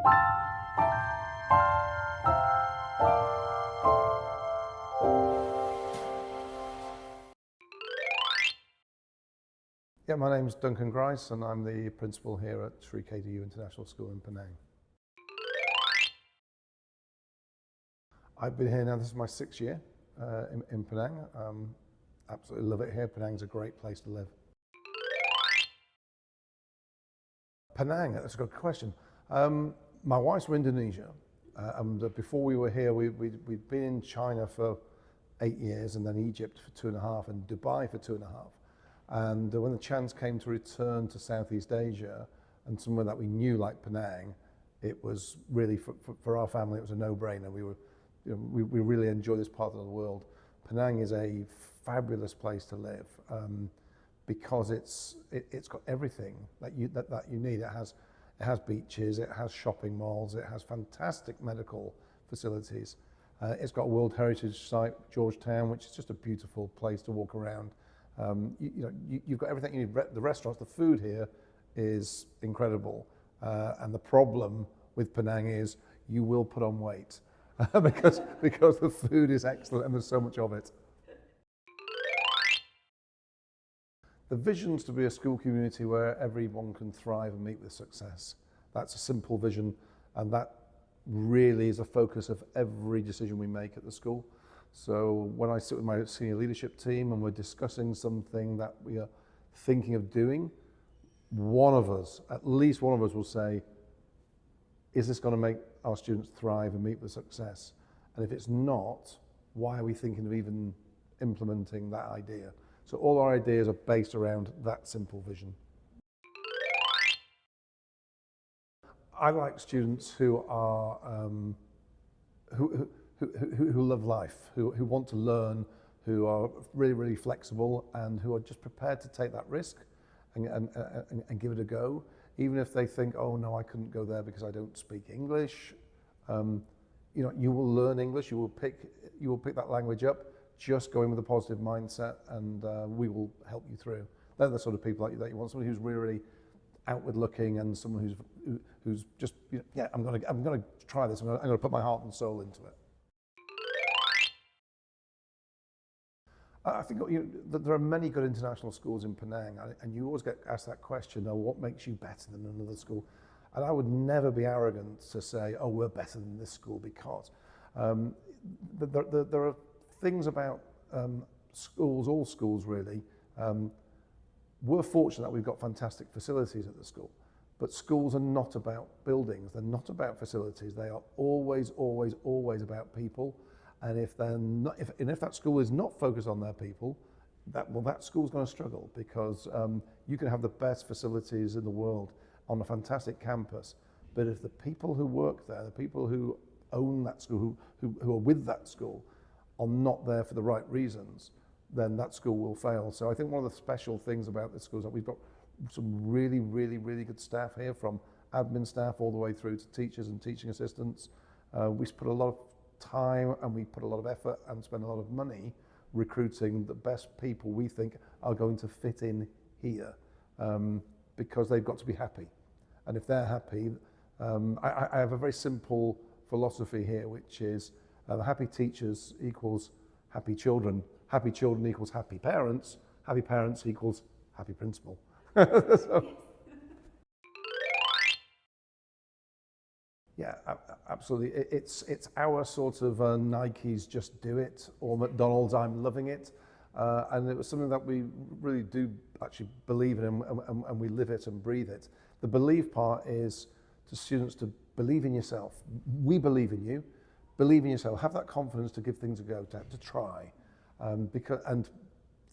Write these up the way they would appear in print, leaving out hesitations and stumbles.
Yeah, my name's Duncan Grice and I'm the principal here at Sri KTU International School in Penang. I've been here now, this is my 6th year in Penang. Absolutely love it here. Penang's a great place to live. Penang, that's a good question. My wife's from Indonesia, and before we were here, we'd been in China for 8 years, and then Egypt for 2.5, and Dubai for 2.5. And when the chance came to return to Southeast Asia, and somewhere that we knew like Penang, it was really, for our family, it was a no-brainer. We really enjoy this part of the world. Penang is a fabulous place to live. Because it's got everything that you need. It has beaches, it has shopping malls, it has fantastic medical facilities. It's got a World Heritage Site, Georgetown, which is just a beautiful place to walk around. You've got everything you need. The restaurants, the food here is incredible. And the problem with Penang is you will put on weight because the food is excellent and there's so much of it. The vision's to be a school community where everyone can thrive and meet with success. That's a simple vision, and that really is a focus of every decision we make at the school. So when I sit with my senior leadership team and we're discussing something that we are thinking of doing, one of us, at least one of us will say, is this going to make our students thrive and meet with success? And if it's not, why are we thinking of even implementing that idea? So all our ideas are based around that simple vision. I like students who are who love life, who want to learn, who are really, really flexible, and who are just prepared to take that risk and give it a go, even if they think, oh no, I couldn't go there because I don't speak English. You will learn English. You will pick that language up. Just go in with a positive mindset, and we will help you through. They're the sort of people that you want. Somebody who's really, really outward looking, and someone who's just, yeah, I'm going to try this. I'm going to put my heart and soul into it. I think there are many good international schools in Penang, and you always get asked that question, oh, what makes you better than another school? And I would never be arrogant to say, oh, we're better than this school, because there are things about schools, all schools really. We're fortunate that we've got fantastic facilities at the school, but schools are not about buildings, they're not about facilities, they are always, always, always about people. And if that school is not focused on their people, that school's going to struggle, because you can have the best facilities in the world on a fantastic campus, but if the people who work there, the people who own that school, who are with that school, are not there for the right reasons, then that school will fail. So I think one of the special things about this school is that we've got some really, really, really good staff here, from admin staff all the way through to teachers and teaching assistants. We put a lot of time and we put a lot of effort and spend a lot of money recruiting the best people we think are going to fit in here, because they've got to be happy. And if they're happy, I have a very simple philosophy here, which is happy teachers equals happy children equals happy parents equals happy principal. So, yeah, absolutely. It's our sort of Nike's Just Do It, or McDonald's I'm Loving It. And it was something that we really do actually believe in, and we live it and breathe it. The believe part is to students to believe in yourself. We believe in you. Believe in yourself. Have that confidence to give things a go, to try. And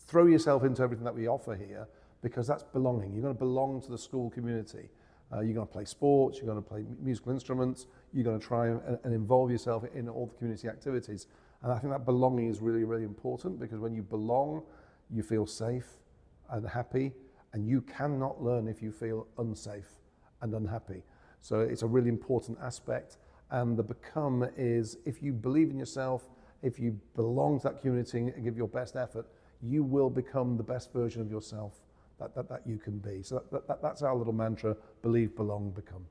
throw yourself into everything that we offer here, because that's belonging. You're going to belong to the school community. You're going to play sports, you're going to play musical instruments, you're going to try and involve yourself in all the community activities. And I think that belonging is really, really important, because when you belong, you feel safe and happy, and you cannot learn if you feel unsafe and unhappy. So it's a really important aspect. And the become is, if you believe in yourself, if you belong to that community and give your best effort, you will become the best version of yourself that you can be. So that's our little mantra: believe, belong, become.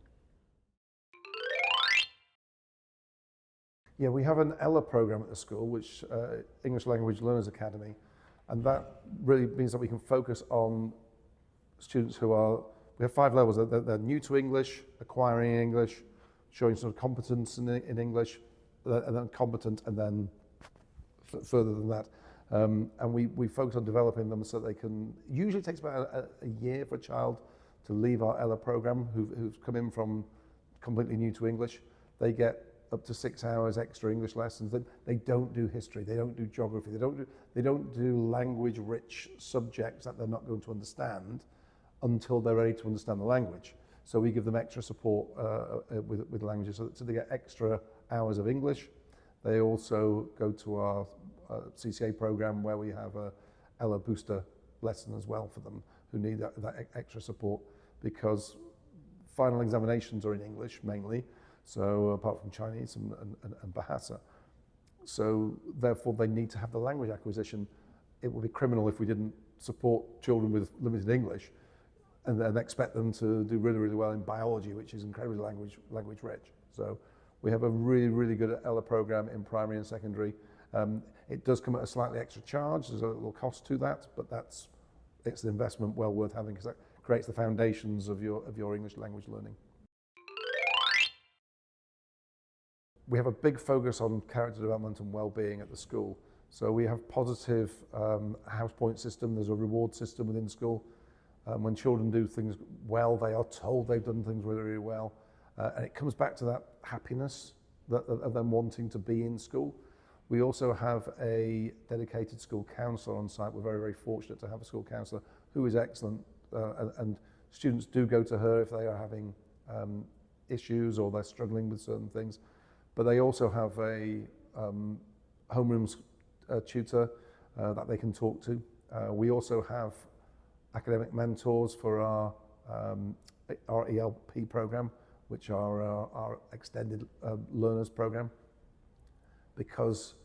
Yeah, we have an ELA program at the school, which English Language Learners Academy, and that really means that we can focus on students who are, we have 5 levels. They're new to English, acquiring English, showing sort of competence in English, and then competent, and then further than that. And we focus on developing them so they can, usually it takes about a year for a child to leave our ELA program who've come in from completely new to English. They get up to 6 hours extra English lessons. They don't do history, they don't do geography, they don't do language-rich subjects that they're not going to understand until they're ready to understand the language. So we give them extra support with languages, so they get extra hours of English. They also go to our CCA program where we have a ELA booster lesson as well for them who need that extra support, because final examinations are in English mainly, so apart from Chinese and Bahasa. So therefore they need to have the language acquisition. It would be criminal if we didn't support children with limited English and then expect them to do really, really well in biology, which is incredibly language rich. So we have a really, really good ELA program in primary and secondary. It does come at a slightly extra charge. There's a little cost to that, but it's an investment well worth having, because that creates the foundations of your English language learning. We have a big focus on character development and well-being at the school. So we have positive house point system. There's a reward system within school. When children do things well, they are told they've done things really, really well. And it comes back to that happiness of them wanting to be in school. We also have a dedicated school counsellor on site. We're very, very fortunate to have a school counsellor who is excellent. And students do go to her if they are having issues or they're struggling with certain things. But they also have a homeroom tutor that they can talk to. We also have academic mentors for our ELP program, which are our extended learners program, because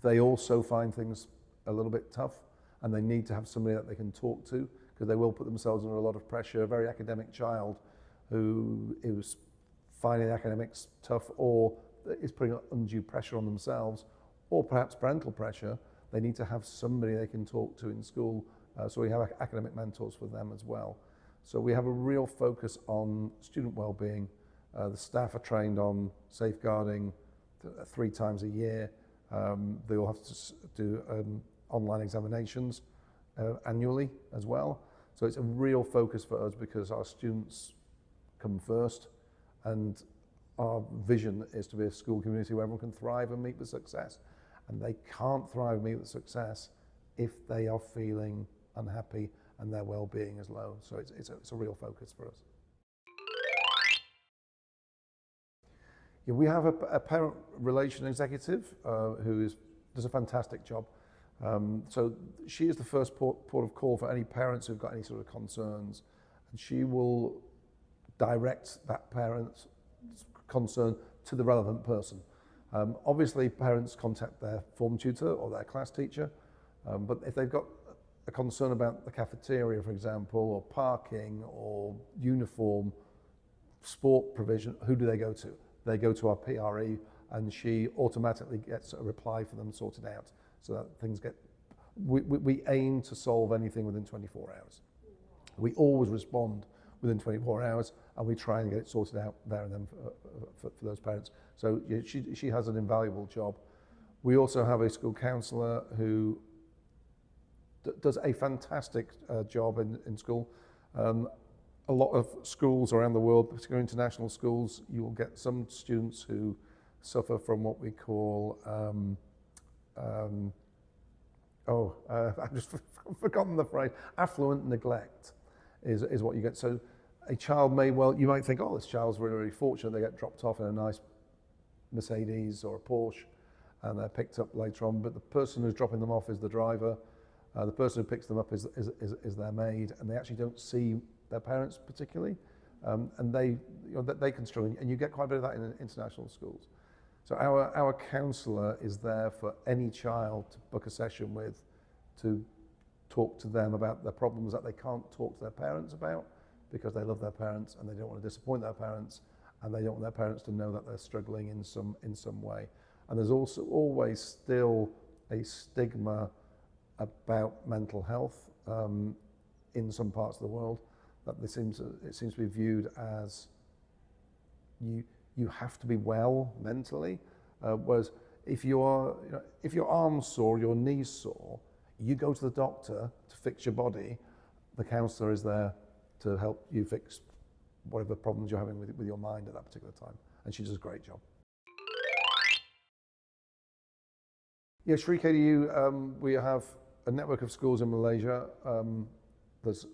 they also find things a little bit tough and they need to have somebody that they can talk to, because they will put themselves under a lot of pressure. A very academic child who is finding academics tough or is putting undue pressure on themselves, or perhaps parental pressure, they need to have somebody they can talk to in school. So we have academic mentors for them as well. So we have a real focus on student well-being. The staff are trained on safeguarding 3 times a year. They all have to do online examinations annually as well. So it's a real focus for us, because our students come first, and our vision is to be a school community where everyone can thrive and meet with success. And they can't thrive and meet with success if they are feeling unhappy and their well-being is low. So it's a real focus for us. Yeah, we have a parent relation executive who does a fantastic job. So she is the first port of call for any parents who've got any sort of concerns, and she will direct that parent's concern to the relevant person. Obviously, parents contact their form tutor or their class teacher, but if they've got a concern about the cafeteria, for example, or parking or uniform, sport provision, who do they go to? They go to our PRE, and she automatically gets a reply for them sorted out, so that things get, we aim to solve anything within 24 hours. We always respond within 24 hours, and we try and get it sorted out there and then for those parents. So yeah, she has an invaluable job. We also have a school counsellor who does a fantastic job in school. A lot of schools around the world, particularly international schools, you will get some students who suffer from what we call, I've just forgotten the phrase, affluent neglect is what you get. So a child you might think, oh, this child's really, really fortunate. They get dropped off in a nice Mercedes or a Porsche, and they're picked up later on. But the person who's dropping them off is the driver. The person who picks them up is their maid, and they actually don't see their parents particularly, and they can struggle, and you get quite a bit of that in international schools. So our counsellor is there for any child to book a session with, to talk to them about the problems that they can't talk to their parents about, because they love their parents and they don't want to disappoint their parents, and they don't want their parents to know that they're struggling in some way. And there's also always still a stigma about mental health in some parts of the world, that it seems to be viewed as you have to be well mentally, whereas if your arm's sore, your knee's sore, you go to the doctor to fix your body. The counsellor is there to help you fix whatever problems you're having with your mind at that particular time, and she does a great job. Yeah, Sri KDU, we have a network of schools in Malaysia. There's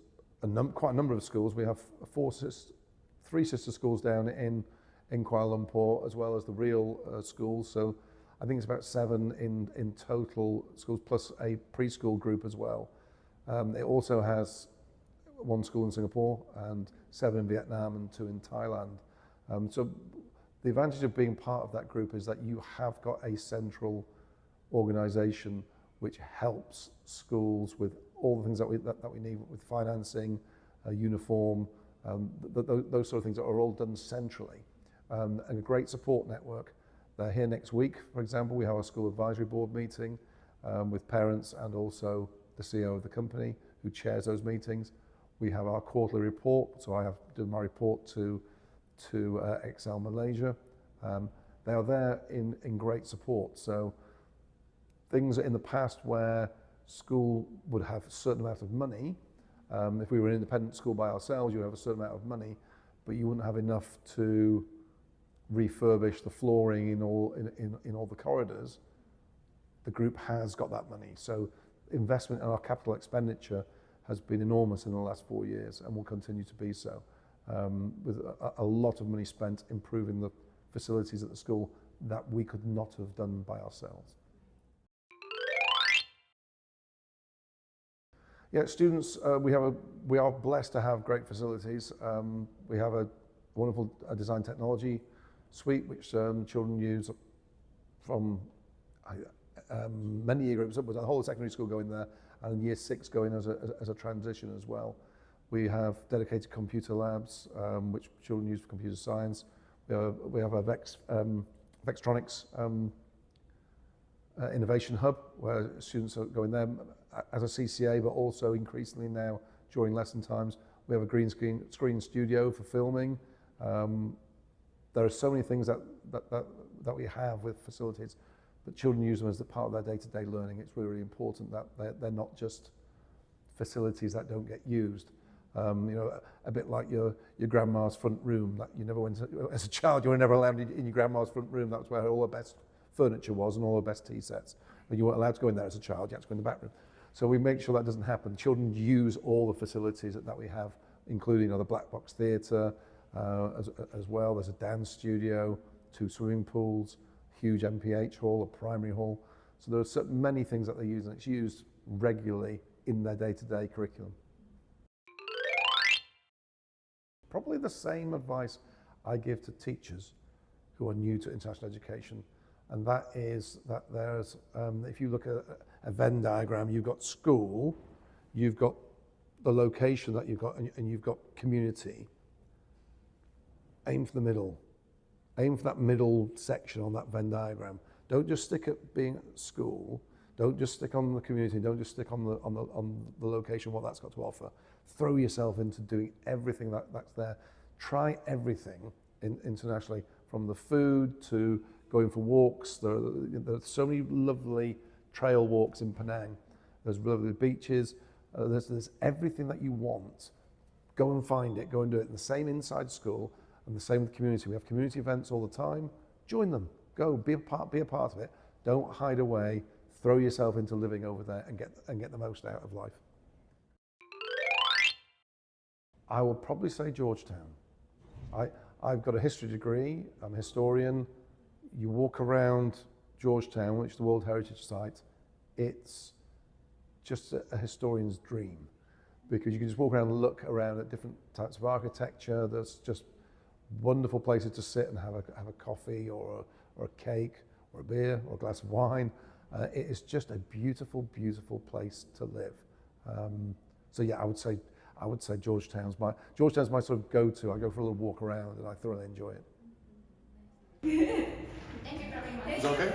quite a number of schools. We have three sister schools down in Kuala Lumpur, as well as the real schools. So I think it's about 7 in total schools, plus a preschool group as well. It also has 1 school in Singapore and 7 in Vietnam and 2 in Thailand. So the advantage of being part of that group is that you have got a central organisation which helps schools with all the things that we need, with financing, uniform, those sort of things that are all done centrally. And a great support network. They're here next week, for example. We have our school advisory board meeting with parents and also the CEO of the company who chairs those meetings. We have our quarterly report, so I have done my report to Excel Malaysia. They are there in great support. So things in the past where school would have a certain amount of money, if we were an independent school by ourselves, you would have a certain amount of money, but you wouldn't have enough to refurbish the flooring in all the corridors. The group has got that money. So investment in our capital expenditure has been enormous in the last 4 years and will continue to be so, with a lot of money spent improving the facilities at the school that we could not have done by ourselves. Yeah, students, we are blessed to have great facilities. We have a wonderful design technology suite which children use from many year groups, with the whole secondary school going there, and year 6 going as a transition as well. We have dedicated computer labs which children use for computer science. We have a Vextronics innovation hub where students are going there as a CCA, but also increasingly now during lesson times. We have a green screen studio for filming. There are so many things that we have with facilities, but children use them as a part of their day-to-day learning. It's really, really important that they're not just facilities that don't get used. You know, a bit like your grandma's front room that you never went to, as a child, you were never allowed in your grandma's front room. That was where all the best furniture was and all the best tea sets. But you weren't allowed to go in there as a child, you had to go in the back room. So we make sure that doesn't happen. Children use all the facilities that we have, including the black box theatre as well. There's a dance studio, 2 swimming pools, huge MPH hall, a primary hall. So there are many things that they use, and it's used regularly in their day-to-day curriculum. Probably the same advice I give to teachers who are new to international education, and that is that there's, if you look at a Venn diagram, you've got school, you've got the location that you've got, and you've got community. Aim for the middle. Aim for that middle section on that Venn diagram. Don't just stick at being at school. Don't just stick on the community. Don't just stick on the location, what that's got to offer. Throw yourself into doing everything that's there. Try everything internationally, from the food to going for walks. There are so many lovely trail walks in Penang. There's lovely beaches. There's everything that you want. Go and find it. Go and do it. And the same inside school, and the same with community. We have community events all the time. Join them. Go. Be a part of it. Don't hide away. Throw yourself into living over there and get the most out of life. I will probably say Georgetown. I've got a history degree. I'm a historian. You walk around Georgetown, which is the World Heritage Site. It's just a historian's dream, because you can just walk around and look around at different types of architecture. There's just wonderful places to sit and have a coffee or a cake or a beer or a glass of wine. It is just a beautiful, beautiful place to live. So yeah, I would say Georgetown's my sort of go-to. I go for a little walk around and I thoroughly enjoy it. Thank you for Is that okay?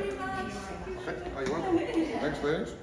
Okay, are you welcome. Thanks, ladies.